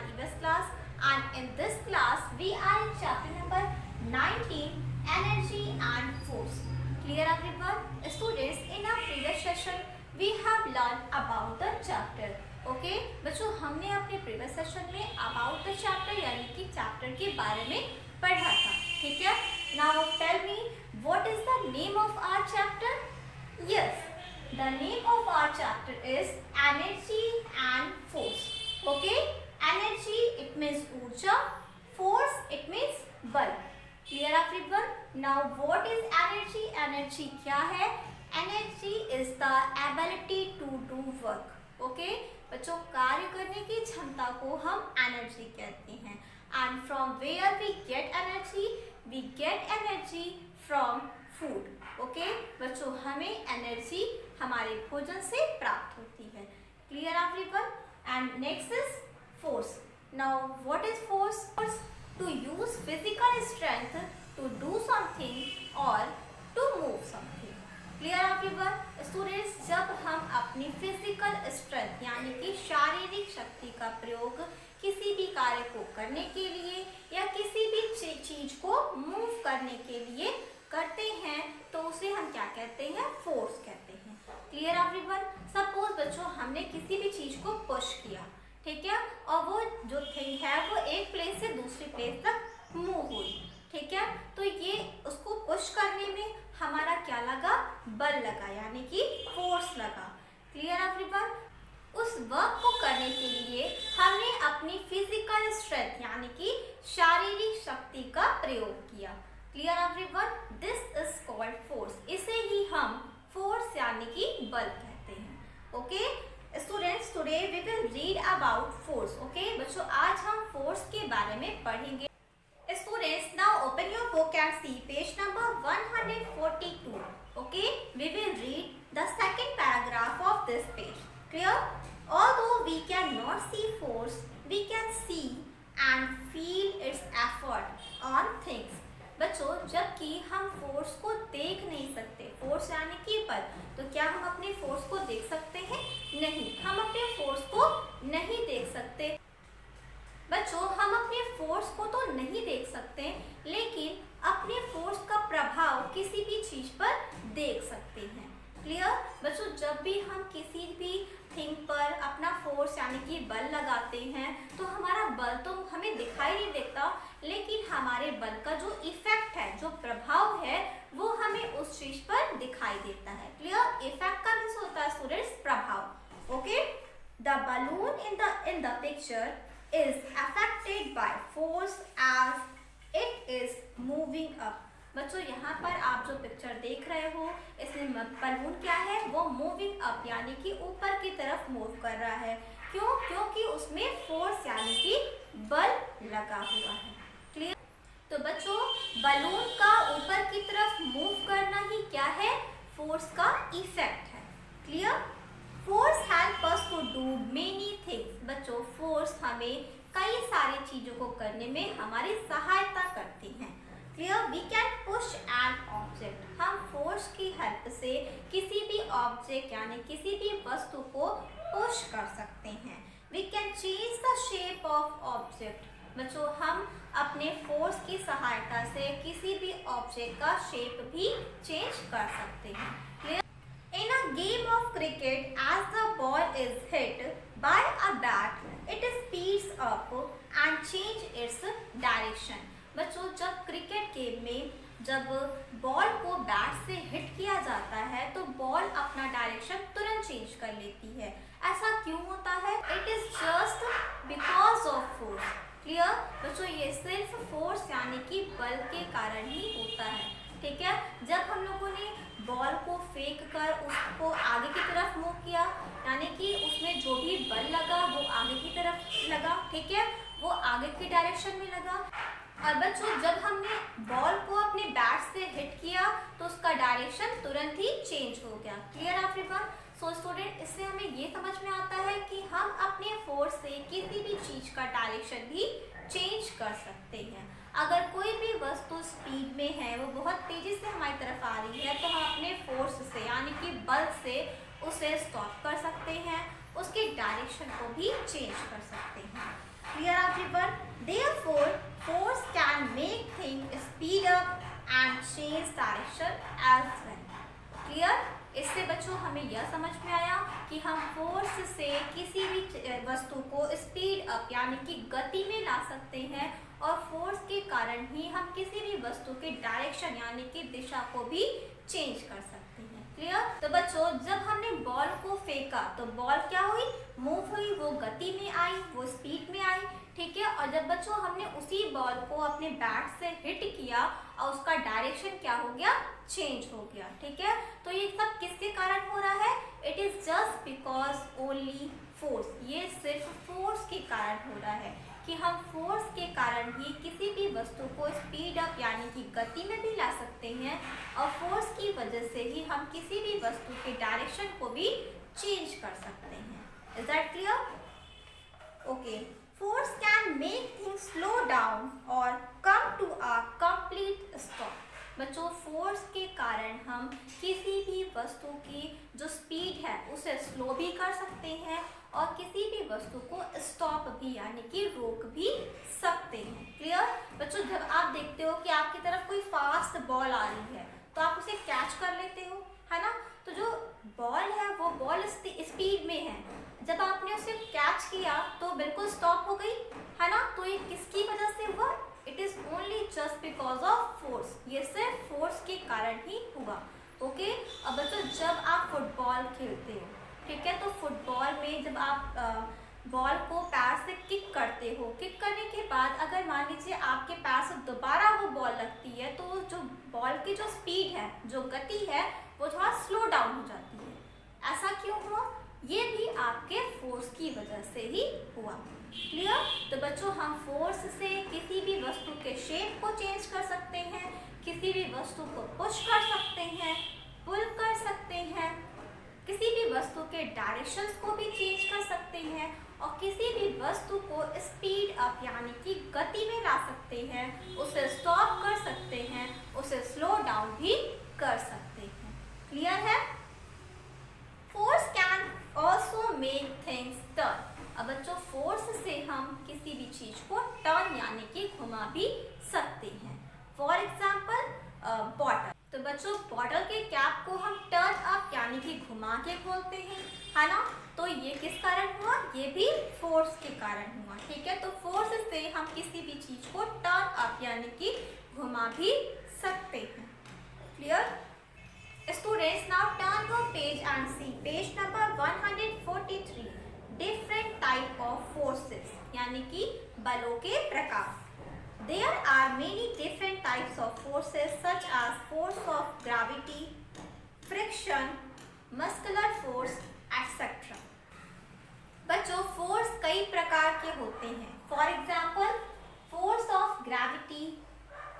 our EVS class, and in this class we are in chapter number 19, Energy and Force. Clear everyone? Students, in our previous session we have learned about the chapter. Okay बच्चों, हमने अपने previous session में about the chapter यानी कि chapter के बारे में पढ़ा था. ठीक है. Now tell me what is the name of our chapter. Yes, the name of our chapter is energy and force. Okay, energy it means ऊर्जा, फोर्स इट मीन्स बल. Clear everyone? Now what is energy. Energy क्या है? Energy is the ability to do work. Okay बच्चों, कार्य करने की क्षमता को हम एनर्जी कहते हैं. And from where we get energy. We get energy from food. Okay बच्चों, हमें एनर्जी हमारे भोजन से प्राप्त होती है. Clear everyone? And next is force. Now what is force? To use physical strength to do something और to move something. Clear everyone? Students, जब हम अपनी फिजिकल स्ट्रेंथ यानी कि शारीरिक शक्ति का प्रयोग किसी भी कार्य को करने के लिए या किसी भी चीज को मूव करने के लिए करते हैं तो उसे हम क्या कहते हैं? फोर्स कहते हैं. Clear everyone? सपोज बच्चों, हमने किसी भी चीज को पुश किया, ठीक है, और वो जो थिंग है वो एक प्लेस से दूसरी प्लेस तक मूव हुई. ठीक है, तो ये उसको पुश करने में हमारा क्या लगा? बल लगा, यानी कि फोर्स लगा. Clear everyone? उस वर्क को करने के लिए हमने अपनी फिजिकल स्ट्रेंथ यानी कि शारीरिक शक्ति का प्रयोग किया. Clear everyone? This is called force. इसे ही हम फोर्स यानी कि बल कहते हैं. Okay students, today we will read about force. Okay बच्चों, आज हम फोर्स के बारे में पढ़ेंगे. Students, now open your book and see page number 142. Okay, we will read the second paragraph of this page. Clear? Although we cannot see force, we can see and feel its effort on things. बच्चों, जबकि हम force को देख नहीं सकते, force यानी कि बल, तो क्या हम अपने फोर्स को देख सकते हैं? नहीं, हम अपने फोर्स को नहीं देख सकते. बच्चों, हम अपने फोर्स को तो नहीं देख सकते, लेकिन अपने फोर्स का प्रभाव किसी भी चीज पर देख सकते हैं. क्लियर? बच्चों, जब भी हम किसी भी थिंग पर अपना फोर्स यानी कि बल लगाते हैं तो हमारा बल तो हमें दिखाई नहीं देता, लेकिन हमारे बल का जो इफेक्ट है, जो प्रभाव है, वो हमें उस चीज पर दिखाई देता है. क्लियर? इफेक्ट का मीन्स होता है स्टूडेंट्स प्रभाव. Okay, the balloon in the picture is affected by force as it is moving up. बच्चों, यहाँ पर आप जो पिक्चर देख रहे हो, इसमें बलून क्या है? वो मूविंग अप यानी कि ऊपर की तरफ मूव कर रहा है. क्यों? क्योंकि उसमें फोर्स यानी कि बल लगा हुआ है. क्लियर? तो बच्चों, बलून का ऊपर की तरफ मूव करना ही क्या है? फोर्स का इफेक्ट है. Clear? Force help us to do many things. बच्चों, फोर्स हमें कई सारी चीजों को करने में हमारी सहायता करती हैं. Clear? We can push an object. हम फोर्स की हेल्प से किसी भी ऑब्जेक्ट यानी किसी भी वस्तु को पुश कर सकते हैं. We can change the shape of object. बच्चों, हम अपने फोर्स की सहायता से किसी भी ऑब्जेक्ट का शेप भी चेंज कर सकते हैं. Clear? In a game of cricket, as the ball is hit by a bat, it speeds up and change its direction. बच्चों, जब क्रिकेट गेम में जब बॉल को बैट से हिट किया जाता है तो बॉल अपना डायरेक्शन तुरंत चेंज कर लेती है. ऐसा क्यों होता है? It is just because of force. Clear? बच्चों, ये सिर्फ फोर्स यानी कि बल के कारण ही होता है. ठीक है, जब हम लोगों ने बॉल को फेंक कर उसको आगे की तरफ मूव किया, यानी कि उसमें जो भी बल लगा वो आगे की तरफ लगा. ठीक है, वो आगे की डायरेक्शन में लगा. और बच्चों, जब हमने बॉल को अपने बैट से हिट किया तो उसका डायरेक्शन तुरंत ही चेंज हो गया. Clear everyone? सो स्टूडेंट, इससे हमें ये समझ में आता है कि हम अपने फोर्स से किसी भी चीज का डायरेक्शन भी चेंज कर सकते हैं. अगर कोई भी वस्तु स्पीड में है, वो बहुत तेजी से हमारी तरफ आ रही है, तो हम अपने फोर्स से यानी कि बल से उसे स्टॉप कर सकते हैं. उसके डायरेक्शन को भी चेंज कर सकते हैं। Clear everyone? Therefore, force can make things speed up and change direction as well. Clear? इससे बच्चों हमें यह समझ में आया कि हम फोर्स से किसी भी वस्तु को स्पीड अप यानी कि गति में ला सकते हैं और फोर्स के कारण ही हम किसी भी वस्तु के डायरेक्शन यानी कि दिशा को भी चेंज कर सकते हैं। क्लियर? तो बच्चों जब हमने बॉल को फेंका तो बॉल क्या हुई? मूव हुई, वो गति में आई, वो स्पीड में आई। ठीक है, और जब बच्चों हमने उसी बॉल को अपने बैट से हिट किया और उसका डायरेक्शन क्या हो गया? चेंज हो गया। ठीक है, तो ये सब किसके कारण हो रहा है? It is just because only force. ये सिर्फ फोर्स के कारण हो रहा है कि हम फोर्स के कारण ही किसी भी वस्तु को स्पीड अप यानी कि गति में भी ला सकते हैं और फोर्स की वजह से ही हम किसी भी वस्तु के डायरेक्शन को भी चेंज कर सकते हैं। Is that clear? Okay, force can make things slow down और come to a complete stop. बच्चों फोर्स के कारण हम किसी भी वस्तु की जो स्पीड है उसे स्लो भी कर सकते हैं और किसी भी वस्तु को स्टॉप भी यानी कि रोक भी सकते हैं। क्लियर? बच्चों जब आप देखते हो कि आपकी तरफ कोई फास्ट बॉल आ रही है तो आप उसे कैच कर लेते हो, है ना? तो जो बॉल है वो बॉल स्पीड में है, जब आपने उसे कैच किया तो बिल्कुल स्टॉप हो गई, है ना? तो ये किसकी वजह से हुआ? It is only just because of force. ये सिर्फ फोर्स के कारण ही हुआ। ओके, अब बच्चों जब आप फुटबॉल खेलते हो, ठीक है, तो फुटबॉल में जब आप बॉल को पैर से किक करते हो, किक करने के बाद अगर मान लीजिए आपके पैर से दोबारा वो बॉल लगती है तो जो बॉल की जो स्पीड है, जो गति है, वो थोड़ा स्लो डाउन हो जाती है। ऐसा क्यों हुआ? ये भी आपके फोर्स की वजह से ही हुआ। क्लियर? तो बच्चों हम फोर्स से किसी भी वस्तु के शेप को चेंज कर सकते हैं, किसी भी वस्तु को पुश कर सकते हैं, पुल कर सकते हैं, किसी भी वस्तु के डायरेक्शंस को भी चेंज कर सकते हैं और किसी भी वस्तु को स्पीड अप यानी कि गति में ला सकते हैं, उसे स्टॉप कर सकते हैं, उसे स्लो डाउन भी कर सकते हैं। क्लियर है? Force can also make things turn. अब बच्चों फोर्स से हम किसी भी चीज को टर्न यानी कि घुमा भी सकते हैं। For example bottle. तो बच्चों बॉटल के कैप को हम टर्न अप यानी कि घुमा के खोलते हैं, है ना? तो ये किस कारण हुआ? ये भी फोर्स के कारण हुआ। ठीक है, तो फोर्स से हम किसी भी चीज को टर्न अप यानी कि घुमा भी सकते हैं। Clear? Students, now turn your page and see page number 143. Different type of forces यानी कि बलों के प्रकार। There are many different types of forces such as force of gravity, friction, muscular force, etc. बच्चों फोर्स कई प्रकार के होते हैं। For example force of gravity,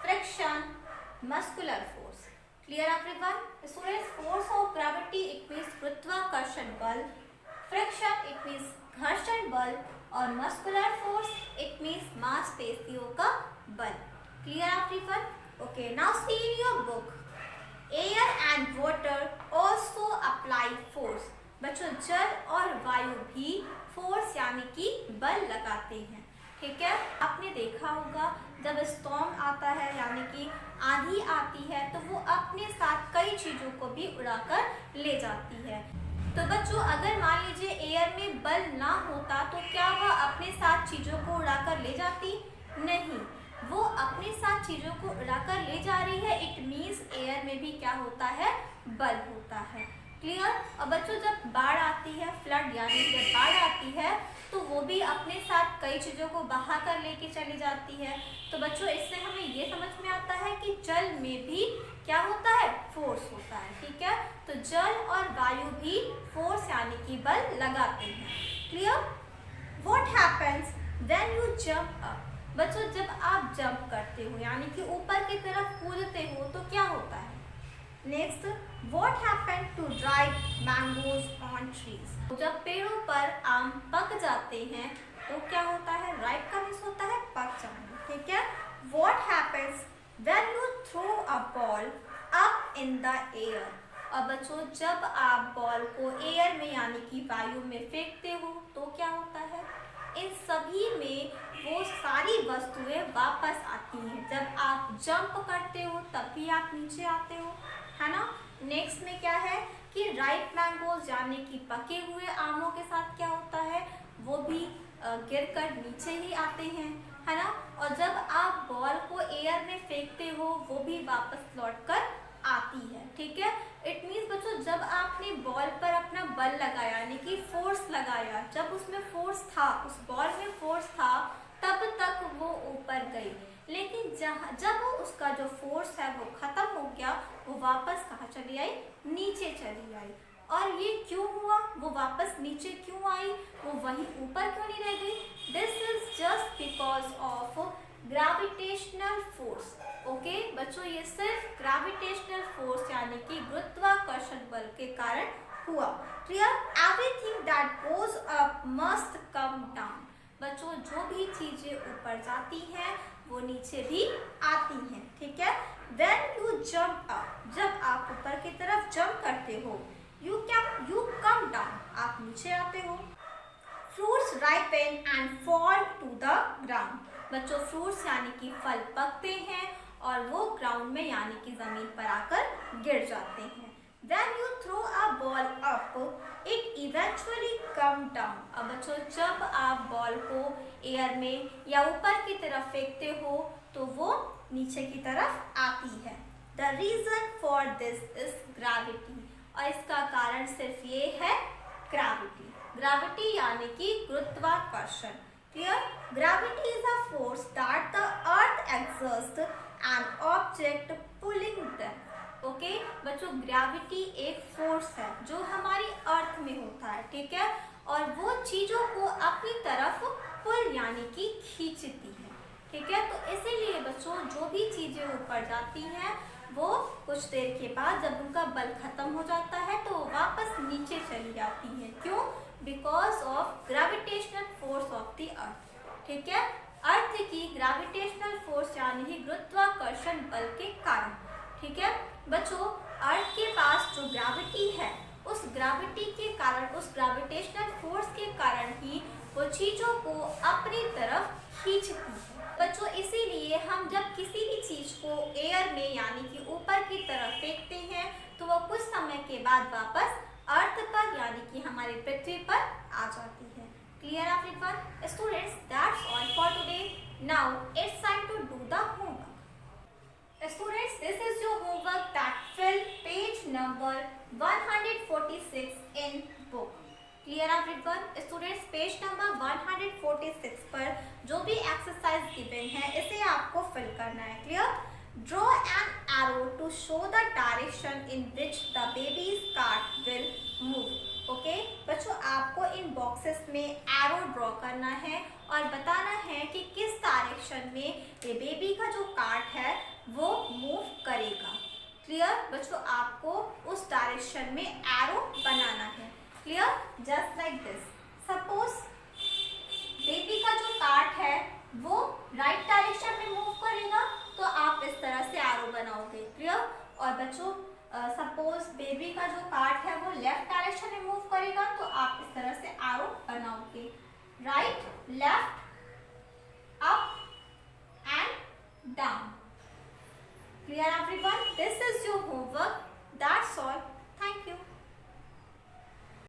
friction, muscular force. Clear everyone? Students force of gravity it means गुरुत्वाकर्षण बल, friction it means घर्षण बल और मस्कुलर फोर्स इट मींस मांसपेशियों का बल। Clear everyone? Okay, now see in your book air and water also apply force. बच्चों जल और वायु भी फोर्स यानी कि बल लगाते हैं। ठीक है, आपने देखा होगा जब स्टॉर्म आता है यानी कि आंधी आती है तो वो अपने साथ कई चीजों को भी उड़ाकर ले जाती है। तो बच्चों अगर मान लीजिए एयर में बल ना होता तो क्या वह अपने साथ चीजों को उड़ाकर ले जाती? नहीं, वो अपने साथ चीजों को उड़ाकर ले जा रही है। इट मीन्स एयर में भी क्या होता है? बल होता है। क्लियर? और बच्चों जब बाढ़ आती है, फ्लड यानी जब बाढ़ आती है तो वो भी अपने साथ कई चीज़ों को बहा कर लेके चली जाती है। तो बच्चों इससे हमें ये समझ में आता है कि जल में भी क्या होता है? फोर्स होता है। ठीक है, तो जल और वायु भी फोर्स यानी कि बल लगाते हैं। Clear? What happens when you jump up? बच्चों जब आप जंप करते हो यानी कि ऊपर की तरफ कूदते हो तो क्या होता है? Next, what happened to dried mangoes on trees? जब पेड़ों पर आम पक जाते हैं तो क्या होता है? राइप का मीन्स होता है पक जाना। ठीक है, what happens when you throw a ball up in the air? और बच्चों जब आप बॉल को एयर में यानी कि वायु में फेंकते हो तो क्या होता है, इन सभी में वो सारी वस्तुएं वापस आती हैं। जब आप जंप करते हो तब भी आप नीचे आते हो, है ना। नेक्स्ट में क्या है कि राइप मैंगोज यानी कि पके हुए आमों के साथ क्या होता है, वो भी गिरकर नीचे ही आते हैं, है ना। और जब आप बॉल को एयर में फेंकते हो वो भी वापस लौटकर आती है, ठीक है। इट मीन्स बच्चों जब आपने बॉल पर अपना बल लगाया यानी कि फोर्स लगाया, जब उसमें फोर्स था, उस बॉल में फोर्स था, तब तक वो ऊपर गई। लेकिन जब उसका जो फोर्स है वो खत्म हो गया, वो वापस कहाँ चली आई, नीचे चली आई। और ये क्यों हुआ, वो वापस नीचे क्यों आई, वो वहीं ऊपर क्यों नहीं रह गई? This is just because of gravitational force. Okay बच्चों, ये सिर्फ ग्रेविटेशनल फोर्स यानी कि गुरुत्वाकर्षण बल के कारण हुआ। Clear? Everything that goes up must come down. बच्चों जो भी चीजें ऊपर जाती हैं वो नीचे भी आती हैं, ठीक है। When you jump up, जब आप ऊपर की तरफ जंप करते हो, you come down, आप नीचे आते हो। Fruits ripen and fall to the ground. बच्चों फ्रूट्स यानी कि फल पकते हैं और वो ग्राउंड में यानी कि जमीन पर आकर गिर जाते हैं। When you throw a ball up, it eventually come down. अब बच्चों जब आप बॉल को एयर में या ऊपर की तरफ फेंकते हो तो वो नीचे की तरफ आती है। The reason for this is gravity. और इसका कारण सिर्फ ये है ग्रेविटी। ग्रेविटी यानी कि गुरुत्वाकर्षण। Clear? Gravity is a force that the earth exerts an object pulling them. Okay बच्चों, ग्रेविटी एक फोर्स है जो हमारी अर्थ में होता है, ठीक है, और वो चीजों को अपनी तरफ पुल यानी कि खींचती है, ठीक है। तो इसीलिए बच्चों जो भी चीजें ऊपर जाती हैं वो कुछ देर के बाद जब उनका बल खत्म हो जाता है तो वापस नीचे चली जाती हैं। क्यों? Because of gravitational force of the earth, ठीक है। अर्थ की ग्रेविटेशनल फोर्स यानी कि गुरुत्वाकर्षण बल के कारण, ठीक है। बच्चों अर्थ के पास जो ग्रेविटी है उस ग्रेविटी के कारण, उस ग्रेविटेशनल फोर्स के कारण ही वो चीजों को अपनी तरफ खींचती है। बच्चों इसीलिए हम जब किसी भी चीज को एयर में यानी कि ऊपर की तरफ फेंकते हैं तो वो कुछ समय के बाद वापस अर्थ पर यानी कि हमारी पृथ्वी पर आ जाती है। Clear everyone? Students, that's all for today. Now it's time to do the homework. Students, this is your homework that fill page number 146 in book. Clear everyone? Students, page number 146 पर जो भी एक्सरसाइज गिवन है इसे आपको fill करना है। Clear? Draw an arrow to show the direction in which the baby's cart will move. Okay बच्चों, आपको इन बॉक्सेस में एरो ड्रॉ करना है और बताना है कि किस डायरेक्शन में ये बेबी का जो कार्ट है वो मूव करेगा। क्लियर बच्चों, आपको उस डायरेक्शन में एरो बनाना है। Clear? Just like this. Suppose baby का जो कार्ट है वो राइट डायरेक्शन में मूव करेगा तो आप इस तरह से एरो बनाओगे। क्लियर? और बच्चों सपोज बेबी का जो कार्ट है वो लेफ्ट डायरेक्शन में मूव करेगा तो आप इस तरह से एरो बनाओगे। Right, left, up and down. Clear everyone? This is your homework.